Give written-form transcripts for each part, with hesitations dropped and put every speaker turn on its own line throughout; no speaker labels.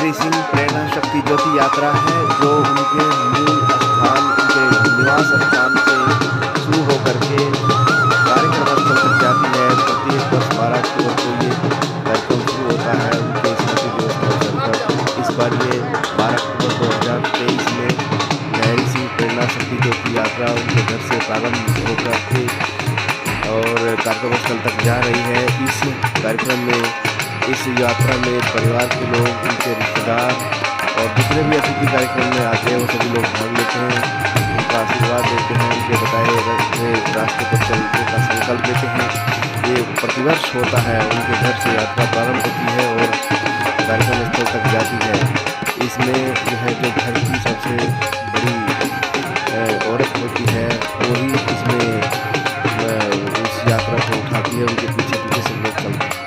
लहरी सिंह प्रेरणा शक्ति ज्योति यात्रा है, जो उनके मूल स्थान, उनके निवास स्थान से शुरू होकर के कार्यक्रम स्थल तक जाती है। प्रत्येक वर्ष 12 अक्टूबर को ये कार्यक्रम शुरू होता है उनके स्मृति दिवस के अवसर पर। इस बार ये 12 अक्टूबर 2023 में लहरी सिंह प्रेरणा शक्ति ज्योति यात्रा उनके घर से प्रारंभ होकर के और कार्यक्रम स्थल तक जा रही है। इस कार्यक्रम में, इस यात्रा में परिवार के लोग, उनके रिश्तेदार और जितने भी अतिथि कार्यक्रम में आते हैं वो सभी लोग भाग लेते हैं, उनका आशीर्वाद देते हैं, उनके बताए रास्ते पर चलने का संकल्प लेते हैं। ये प्रतिवर्ष होता है, उनके घर से यात्रा प्रारंभ होती है और कार्यक्रम स्थल तक जाती है। इसमें जो है, जो घर की सबसे बड़ी औरत होती है वही इसमें इस यात्रा को उठाती है, उनके पीछे पीछे सब लोग चलते हैं।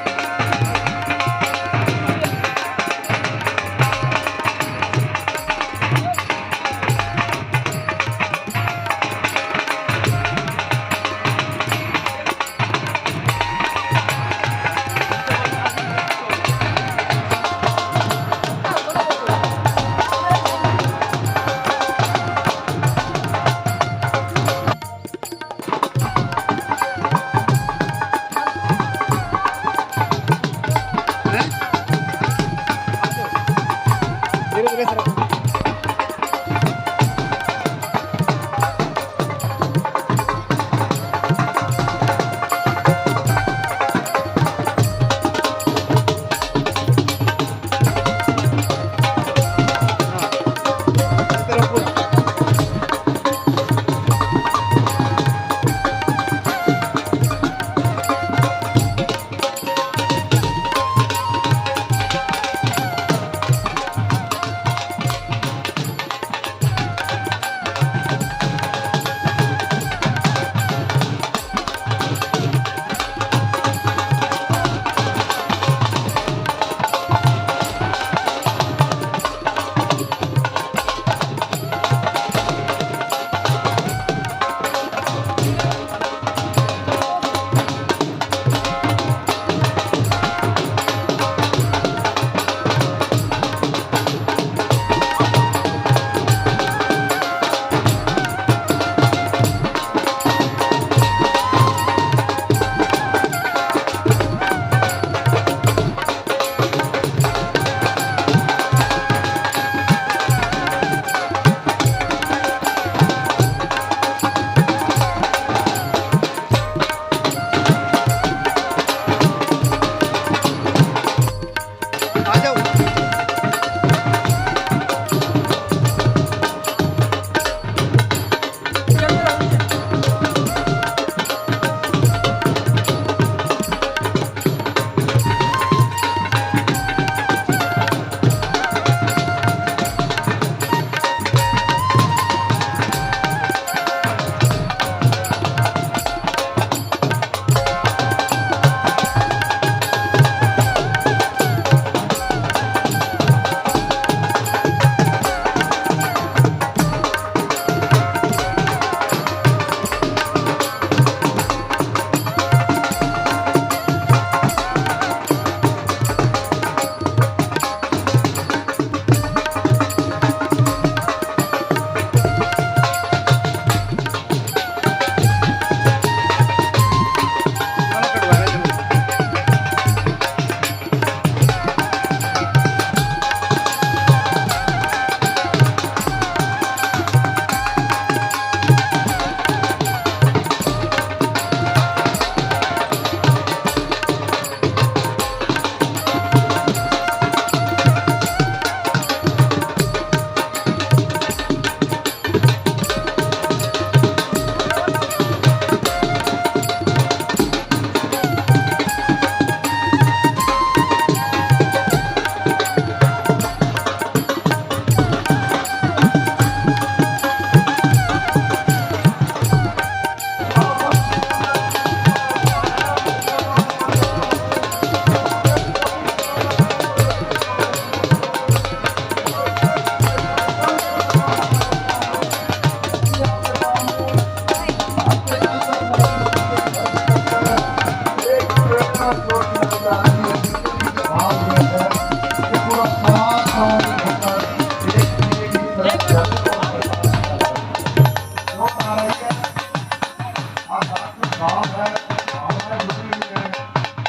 काम है, हमारा जरूरी है,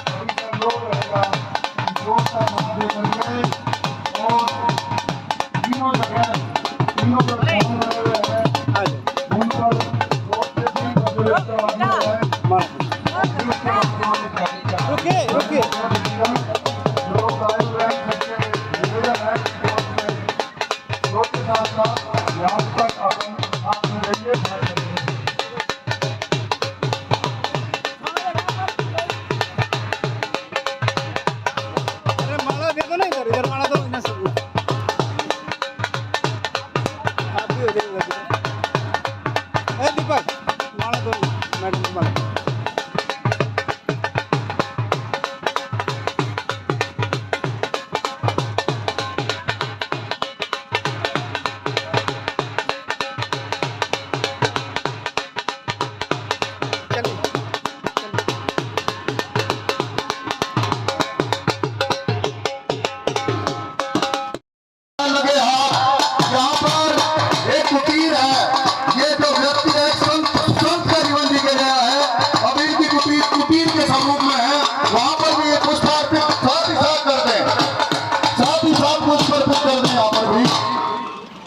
सभी का लोग रहेगा, जोर का नाम दे करके और तीनों जगह तीनों पर काम रहे हैं, उनका जोर से भी बदलता है,
रुके
लोग आए हुए हैं, निवेदन है जोर के साथ साथ यहाँ तक आप रहिए
माला दे दो ना, इधर इधर माला दो, इधर सब आप भी हो जाएगा। दीपक माला दो, मैडम को माला।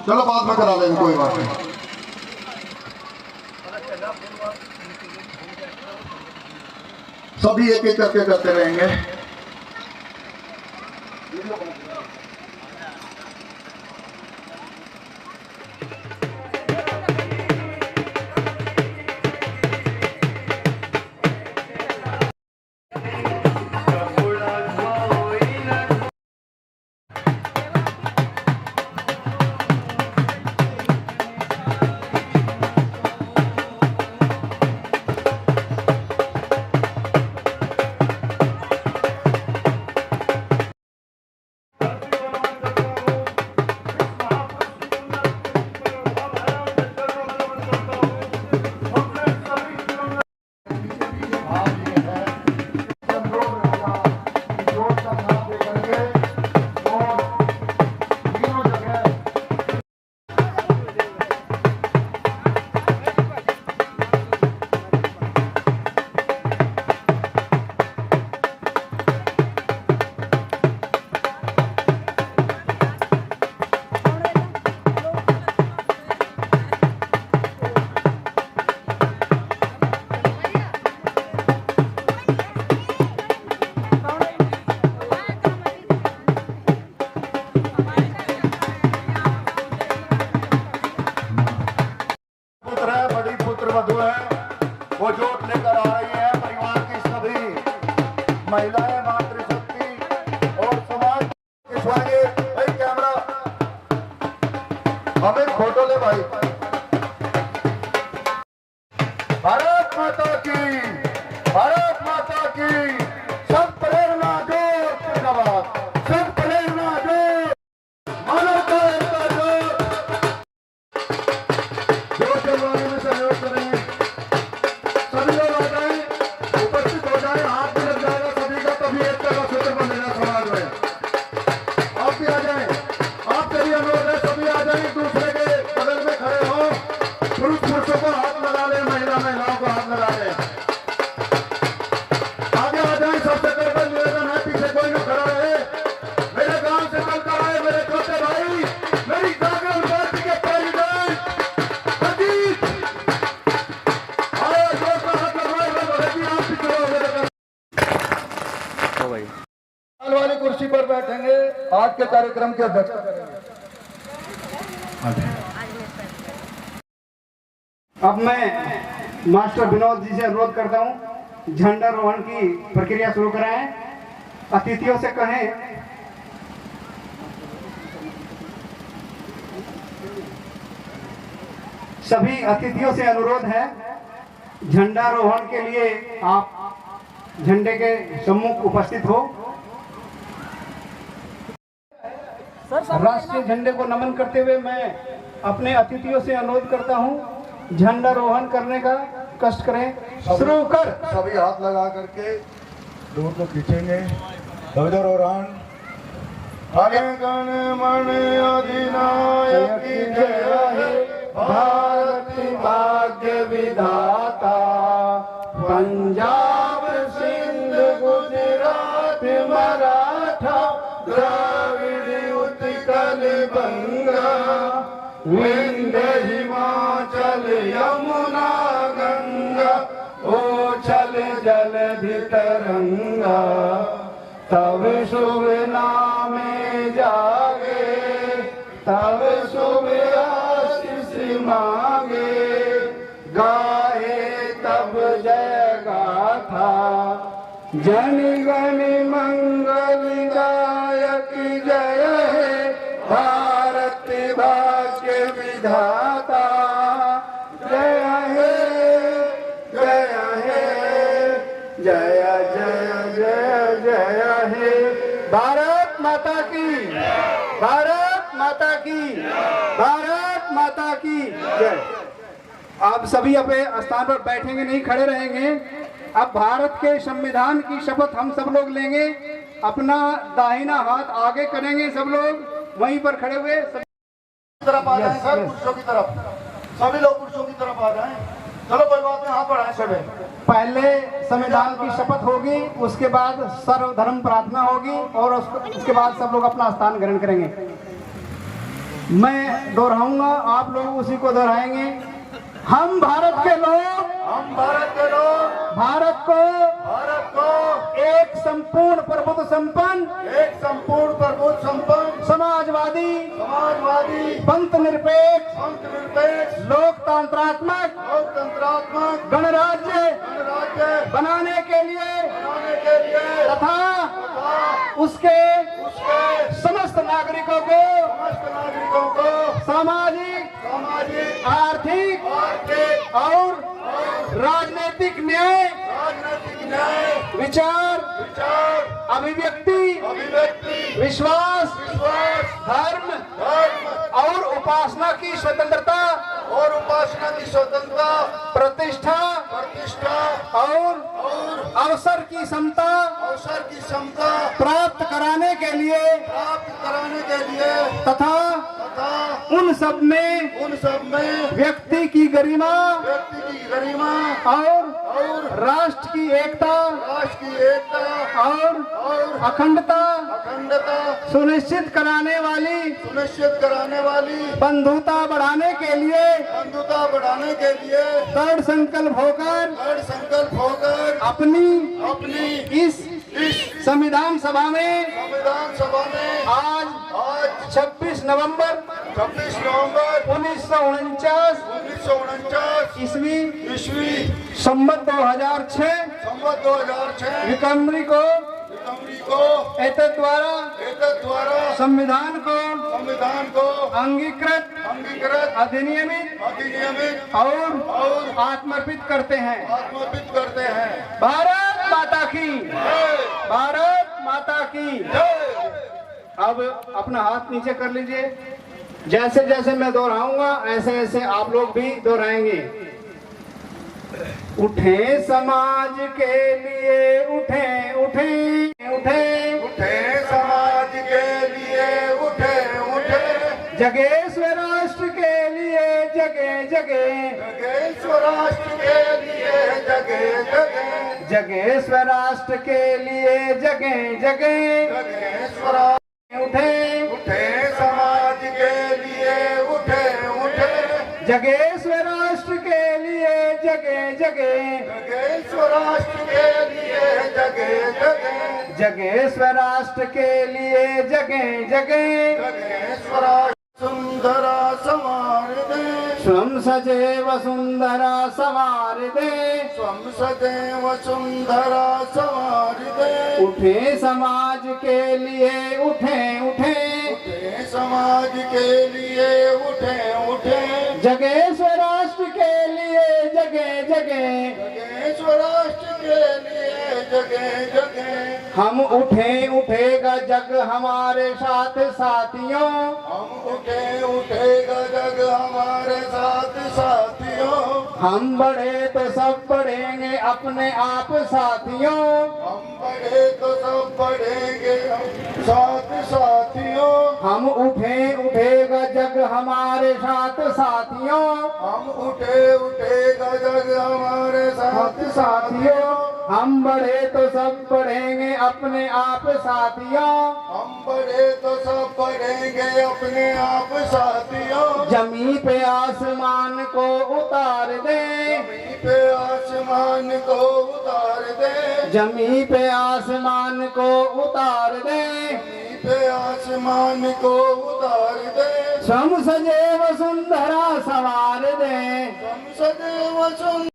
चलो बाद में करा लेंगे, कोई बात नहीं। सभी एक एक करके करते रहेंगे। वधु है वो जोत लेकर आ रही है। परिवार की सभी महिलाएं, मातृशक्ति और समाज खिंचवाएंगे। भाई कैमरा, हमें फोटो ले भाई। भारत माता की, भारत माता की। सब प्रेरणा दो, धन्यवाद। सब प्रेरणा दो, मानवता एकता दो। जो जलवायु में सहयोग करेंगे, सभी लोग आ जाए, उपस्थित हो जाए, हाथ में लग जाएगा सभी का, तभी एकता का सूत्र बनेगा समाज में। आप भी आ जाए, आप सभी अनुरोध है, सभी आ जाए, दूसरे के बगल में खड़े हो, पुरुष पुरुषों को हाथ लगा ले, महिला महिलाओं को हाथ लगा ले। आगे आ जाए, सबसे करकर निवेदन है, पीछे कोई न खड़ा रहे। मेरे गांव से चलकर आए मेरे छोटे भाई, मेरी जागरण पार्टी के प्रेसिडेंट अजीत आए, जोर का हाथ लगवाए। आप पिछड़ो मेरे वाली कुर्सी पर बैठेंगे, आज के कार्यक्रम की अध्यक्षता करेंगे।
अब मैं मास्टर विनोद जी से अनुरोध करता हूं, झंडारोहण की प्रक्रिया शुरू कराएं। अतिथियों से कहें सभी अतिथियों से अनुरोध है, झंडारोहण के लिए आप झंडे के सम्मुख उपस्थित हो। राष्ट्रीय झंडे को नमन करते हुए मैं अपने अतिथियों से अनुरोध करता हूं, झंडारोहण करने का कष्ट करें। शुरू कर।
सभी हाथ लगा करके दूर को खींचेंगे। ध्वजारोहण। गण मन अधिनायक की जय हे, भारत भाग्य विधाता,
पंजाब सिंध गुजरात मराठा द्राविड़ उत्कल बंगा विंध्य हिमाचल यमुना गंगा उछल जलधि तरंगा तब शुभ नामे जागे तब शुभ आशीष मांगे गाए तब जय गाथा जन गण मंगल गायक जय हे भारत भाग्य विधाता जय हे जय हे जय जय जय जय हे भारत माता की भारत माता की भारत माता की जय। आप सभी अपने स्थान पर बैठेंगे नहीं, खड़े रहेंगे। अब भारत के संविधान की शपथ हम सब लोग लेंगे। अपना दाहिना हाथ आगे करेंगे, सब लोग वहीं पर खड़े हुए
तरफ आ जाएं सर, पुरुषों की तरफ, सभी लोग पुरुषों की तरफ आ जाएं। चलो कोई बात नहीं, हाथ बढ़ाएं सभी।
पहले संविधान की शपथ होगी, उसके बाद सर्वधर्म प्रार्थना होगी और उसके बाद सब लोग अपना स्थान ग्रहण करेंगे। मैं दोहराऊंगा, आप लोग उसी को दोहराएंगे। हम भारत के लोग,
हम भारत के लोग
भारत को एक संपूर्ण प्रभुत्व संपन्न,
एक संपूर्ण प्रभुत्व संपन्न,
समाजवादी पंथ निरपेक्ष लोकतंत्रात्मक गणराज्य बनाने के लिए तथा उसके समस्त नागरिकों को सामाजिक आर्थिक और राजनीतिक न्याय विचार अभिव्यक्ति विश्वास धर्म और उपासना की स्वतंत्रता प्रतिष्ठा और अवसर की समता प्राप्त कराने के लिए तथा उन सब में व्यक्ति की गरिमा और राष्ट्र की एकता और अखंडता सुनिश्चित कराने वाली बंधुता बढ़ाने के लिए दृढ़ संकल्प होकर अपनी इस संविधान सभा में आज 26 नवंबर 1949 ईस्वी संवत 2006 विक्रमी को एतद द्वारा संविधान को अंगीकृत अधिनियमित और आत्मर्पित करते हैं। भारत माता की भारत माता की। अब अपना हाथ नीचे कर लीजिए। जैसे जैसे मैं दोहराऊंगा ऐसे ऐसे आप लोग भी दोहराएंगे। उठे समाज के लिए उठे
समाज के लिए उठे
जगे स्वराष्ट्र के लिए जगे
स्वराष्ट्र के लिए
जगे स्वराष्ट्र के लिए जगे
स्वराष्ट्र
उठे
समाज के लिए उठे
जगे स्वराष्ट्र के लिए जगे
स्वराष्ट्र के लिए
जगे स्वराष्ट्र के लिए जगे
स्वराष्ट्र सुंदरा संवार दे
स्वम सजैव सुंदरा संवार दे
स्वम सदैव सुंदरा संवार दे
उठे समाज के लिए उठे
समाज के लिए उठे
जगे स्वराष्ट्र के लिए जगे
स्वराष्ट्र के लिए जगह जगह
हम उठे उठेगा जग हमारे साथ साथियों,
हम उठेगा जग हमारे साथ साथियों,
हम बढ़े तो सब बढ़ेंगे अपने आप साथियों,
हम बढ़े तो सब बढ़ेंगे साथ साथियों,
हम उठेगा जग हमारे साथ साथियों,
हम उठेगा जग हमारे साथ साथियों,
हम बढ़े तो सब बढ़ेंगे अपने आप साथियों,
हम बढ़े तो सब बढ़ेंगे अपने आप साथियों,
जमी पे आसमान को उतार दे,
जमीन पे आसमान को उतार दे,
जमी पे आसमान को उतार दे,
जमीन पे आसमान को उतार दे,
सम सजेव सुंदरा संवार दे,
हम सदैव सुन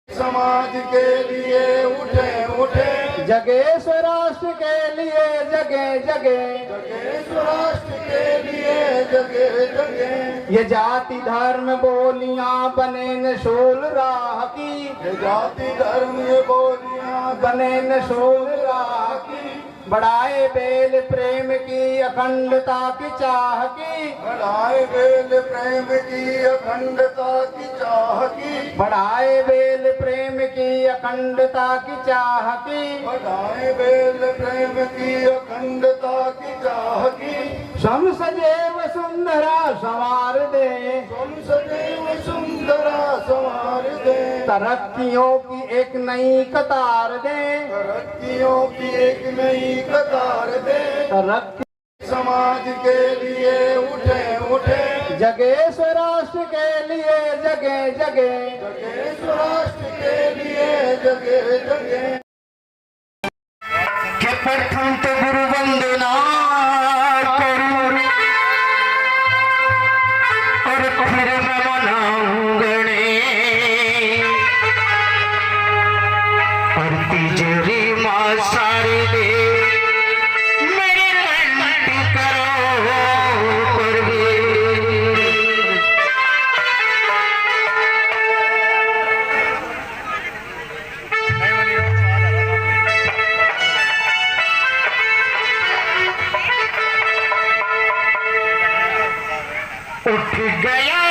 समाज के लिए उठे उठे,
जगेश राष्ट्र के लिए जगे जगे,
जगेश राष्ट्र के लिए जगह जगह,
ये जाति धर्म बोलियां बने न शोल राह की,
ये जाति धर्म ये बोलियां
बने न शोल राह की, बढ़ाए बेल प्रेम की अखंडता की चाह की,
बढ़ाए बेल प्रेम की अखंडता की चाह की,
बढ़ाए बेल प्रेम की अखंडता की चाह की,
बढ़ाए बेल प्रेम की अखंडता की चाह की,
सम सजेव सुंदरा संवार दे,
तुम सदैव सुंदरा संवार दे,
तरक्कियों की एक नई कतार दे,
तरक्कियों की एक नई कतार दे,
तरक्की
समाज के लिए उठे उठे,
जगेश राष्ट्र के लिए जगे जगे,
जगेश राष्ट्र के लिए जगह जगह,
के प्रथम तो गुरु वंदना करूं और फिर मैं मनाऊं गणेश, और तिजोरी मां सारी दे मेरी घंटी करो परवीन। उठ गया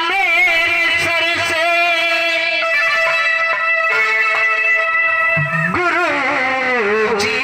मेरे सर से गुरु जी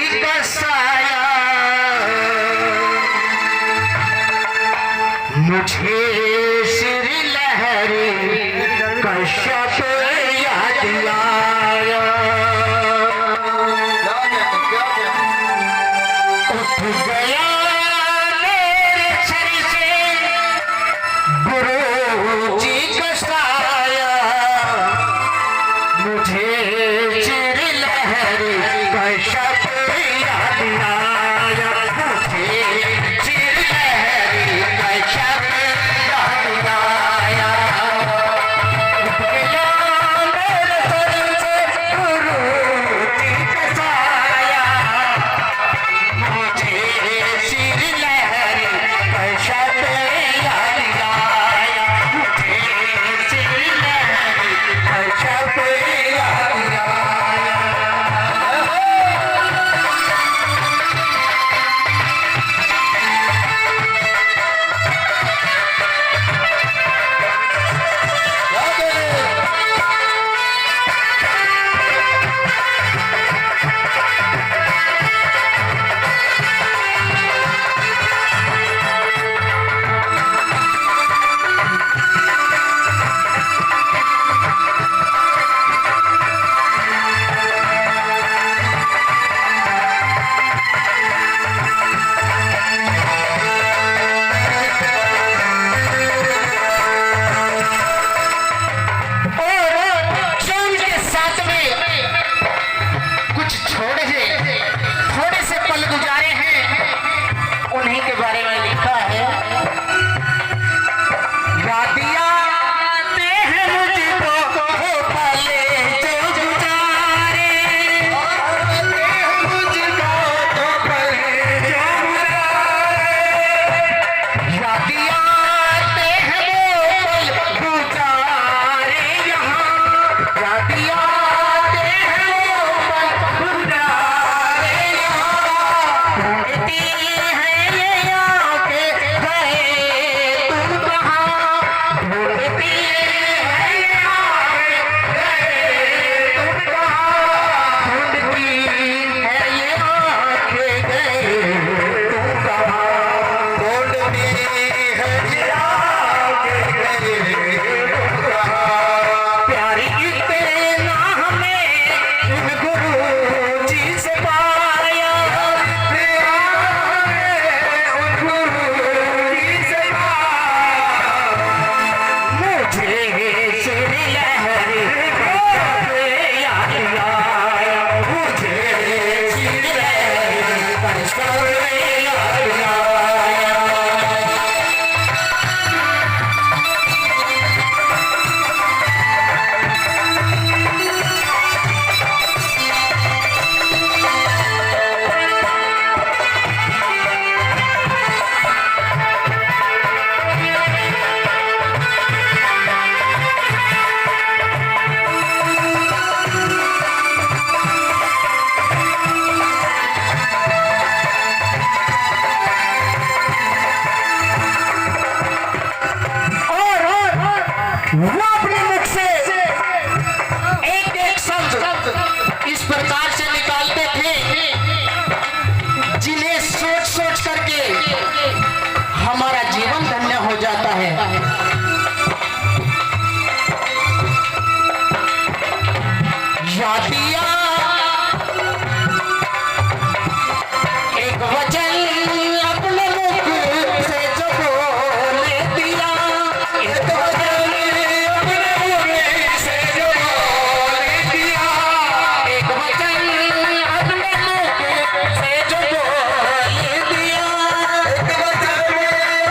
दिया एक वचन अपने मुख से जो बोल दिया, एक वचन अपने मुख से जो बोल दिया, एक वचन अपने मुख से जो बोल दिया, एक वचन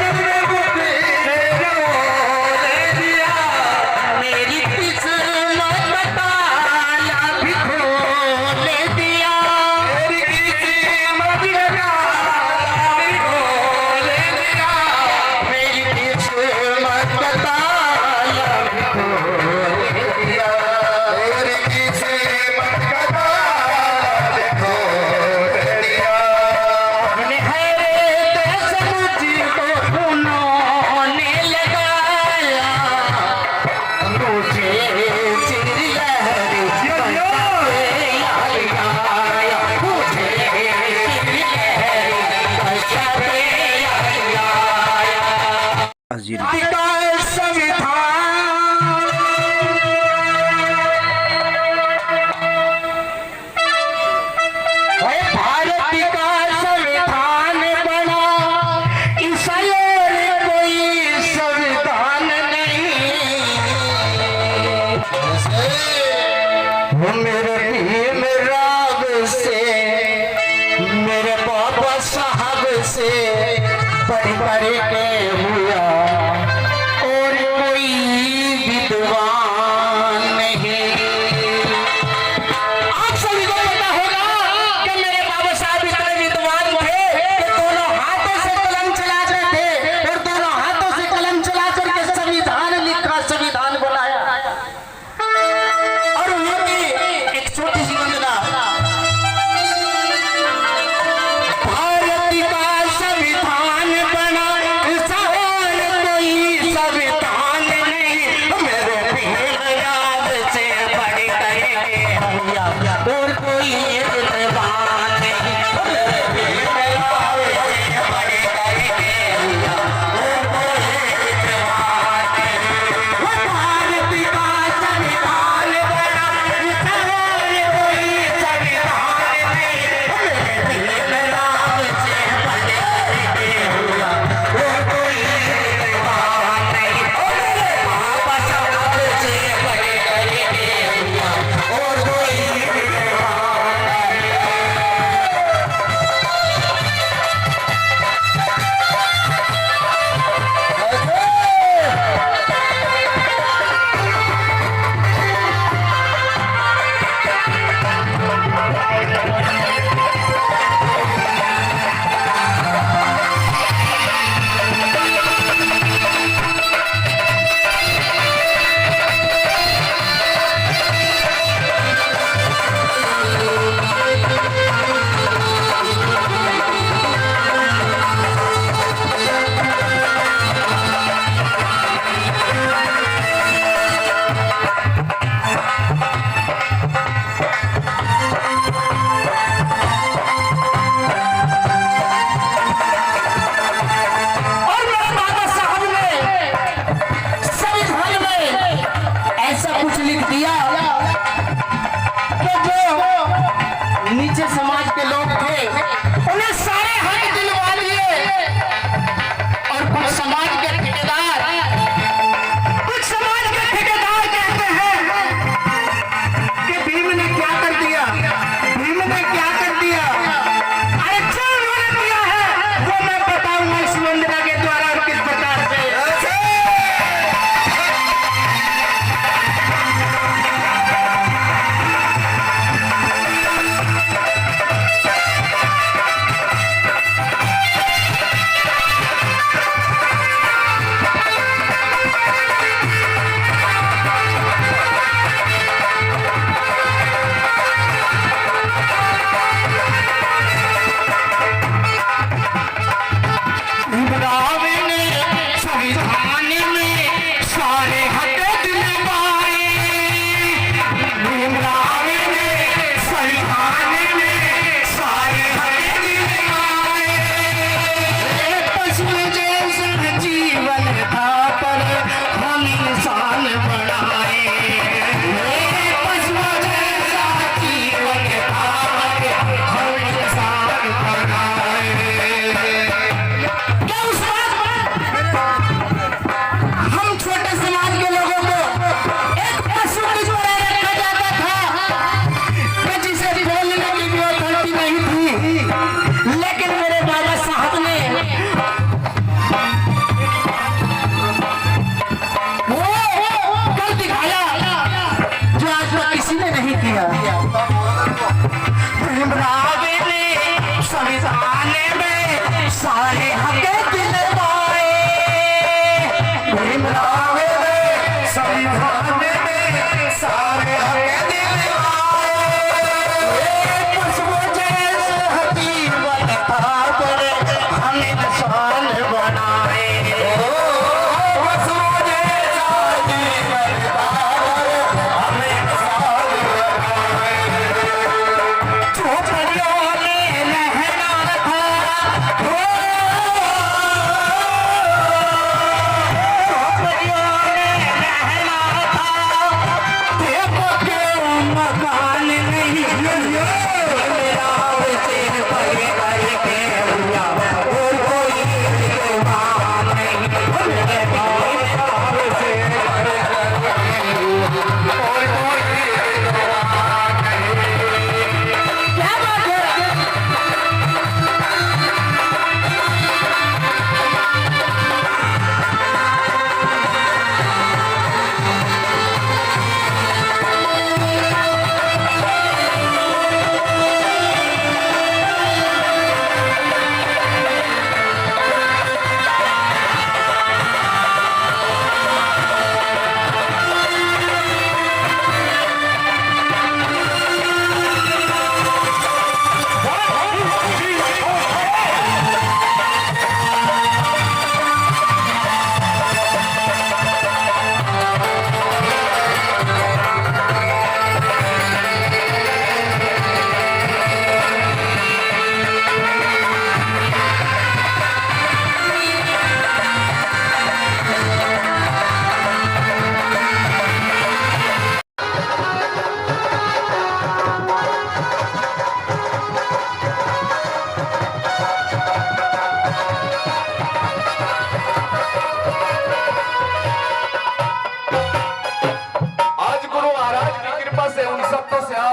अपने मुख से जो बोल दिया, मेरी किस्मत का ताला भी खोल दिया, मेरी किस्मत का ताला भी खोल दिया, मेरी किस्मत का ताला भी खोल दिया, मेरी किस्मत का ताला भी खोल दिया। अपने हैरत से मुझको उन्होंने लगाया, मुझे चिड़ियाघर आया, मुझे चिड़ियाघर आया।
हाजिर
का संविधान भारत का संविधान बना, ईसाइयों ने कोई संविधान नहीं। वो मेरे भीम राव से, मेरे बाबा साहब से पढ़ पढ़ के हुआ, और कोई विद्वान नहीं। आप सभी को पता होगा कि मेरे बाबा साहब इतने विद्वान थे कि दोनों हाथों से कलम चलाते थे, और दोनों हाथों से कलम चला करके संविधान लिखा, संविधान बनाया। और उन्होंने एक छोटी सी वंदना, भारत का संविधान बना, सवाल कोई संविधान नहीं, मेरे भीम राव से पढ़ करके हुआ, और कोई विद्वान नहीं, मेरे भीम राव से पढ़ करके हुआ, और कोई विद्वान नहीं। वो भारत का संविधान बना, सवाल कोई संविधान नहीं, मेरे भीम राव से पढ़ करके हुआ, और कोई विद्वान नहीं, मेरे बाबा साहब से पढ़ करके हुआ, और कोई विद्वान नहीं। और मेरे बाबा साहब ने संविधान में ऐसा कुछ लिख दिया कि जो नीचे समाज के लोग थे उन्हें सारे हक दिलवा दिए, और कुछ समाज के ठेकेदार कहते हैं कि भीम ने क्या कर दिया, भीम ने क्या कर दिया। अरे जो उन्होंने किया है वो मैं बताऊंगा इस वंदना के द्वारा, और किस प्रकार से।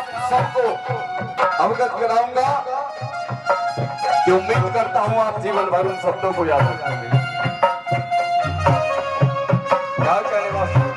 आप सबको अवगत कराऊंगा कि उम्मीद करता हूं आप जीवन भर उन शब्दों को याद रखेंगे। क्या कहने वाले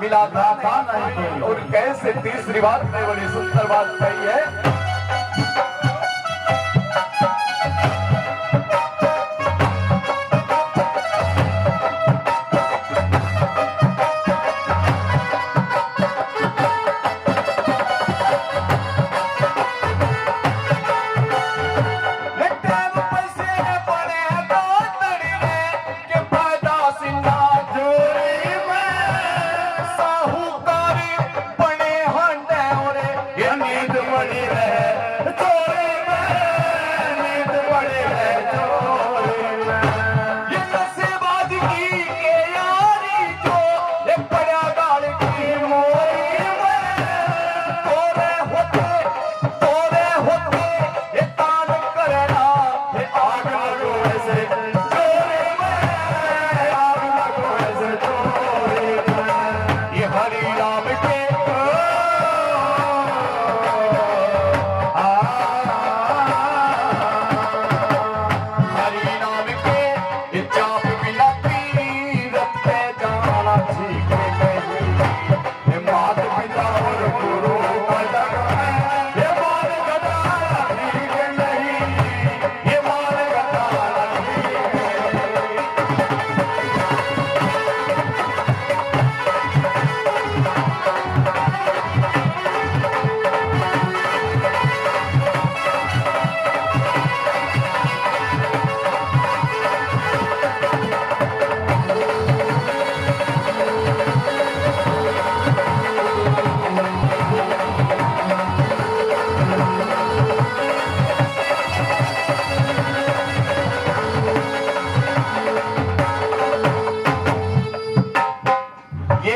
मिला था नहीं। और कैसे तीसरी बात में बड़ी सुंदर बात कही है।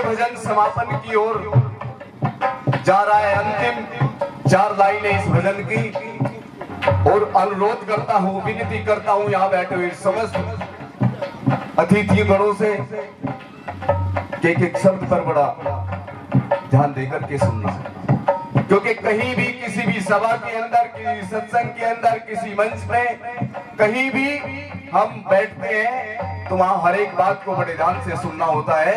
भजन समापन की ओर जा रहा है। अंतिम 4 लाइनें इस भजन की। और अनुरोध करता हूं, विनती करता हूं यहां बैठे हुए समस्त अतिथि गणों से एक शब्द पर बड़ा ध्यान देकर के सुनना है। क्योंकि कहीं भी किसी भी सभा के अंदर, किसी सत्संग के अंदर, किसी मंच में कहीं भी हम बैठते हैं तो वहां हर एक बात को बड़े ध्यान से सुनना होता है।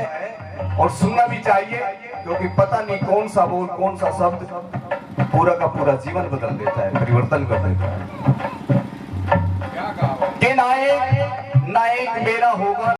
और सुनना भी चाहिए, क्योंकि पता नहीं कौन सा बोल, कौन सा शब्द पूरा का पूरा जीवन बदल देता है, परिवर्तन कर देता है। कि नायक नायक मेरा होगा।